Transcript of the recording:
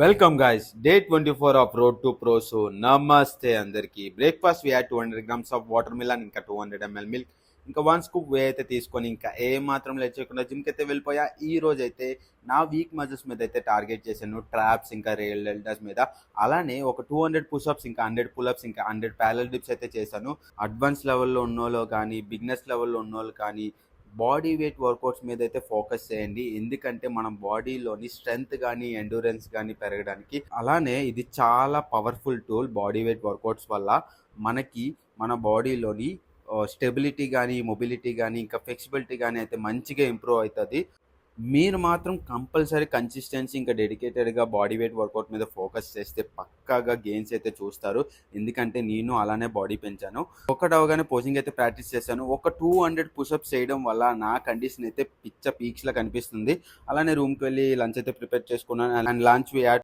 Welcome guys, day 24 of road to pro. So నమస్తే అందరికి. Breakfast way 200 grams of water melon, ఇంకా 200 ml milk, ఇంకా 1 scoop వే అయితే తీసుకొని ఇంకా ఏ మాత్రం లేట్ చేయకుండా జిమ్కి అయితే వెళ్ళిపోయా. ఈ రోజు అయితే నా వీక్ మజిల్స్ మీద అయితే టార్గెట్ చేశాను, ట్రాప్స్ ఇంకా రియల్ డెల్టాస్ మీద. అలానే ఒక 200 పుషప్స్, ఇంకా 100 పుల్అప్స్, ఇంకా 100 ప్యారల్ డిప్స్ అయితే చేశాను. అడ్వాన్స్ లెవెల్లో ఉన్నోళ్ళు కానీ, బిగినర్స్ లెవెల్లో ఉన్నోళ్ళు కానీ బాడీ వెయిట్ వర్కౌట్స్ మీద అయితే ఫోకస్ చేయండి. ఎందుకంటే మన బాడీలోని స్ట్రెంగ్త్ కానీ ఎండ్యూరెన్స్ కానీ పెరగడానికి. అలానే ఇది చాలా powerful tool. Body weight workouts వల్ల మనకి మన బాడీలోని స్టెబిలిటీ కానీ, మొబిలిటీ కానీ, ఇంకా ఫ్లెక్సిబిలిటీ కానీ అయితే మంచిగా ఇంప్రూవ్ అవుతుంది. మీరు మాత్రం కంపల్సరీ కన్సిస్టెన్సీ ఇంకా డెడికేటెడ్గా బాడీ వెయిట్ వర్కౌట్ మీద ఫోకస్ చేస్తే పక్కాగా గెయిన్స్ అయితే చూస్తారు. ఎందుకంటే నేను అలానే బాడీ పెంచాను. ఒకటి అవగానే పోజింగ్ అయితే ప్రాక్టీస్ చేశాను. ఒక 200 పుషప్స్ చేయడం వల్ల నా కండిషన్ అయితే పిచ్చ పీక్స్లో కనిపిస్తుంది. అలానే రూమ్కి వెళ్ళి లంచ్ అయితే ప్రిపేర్ చేసుకున్నాను. And lunch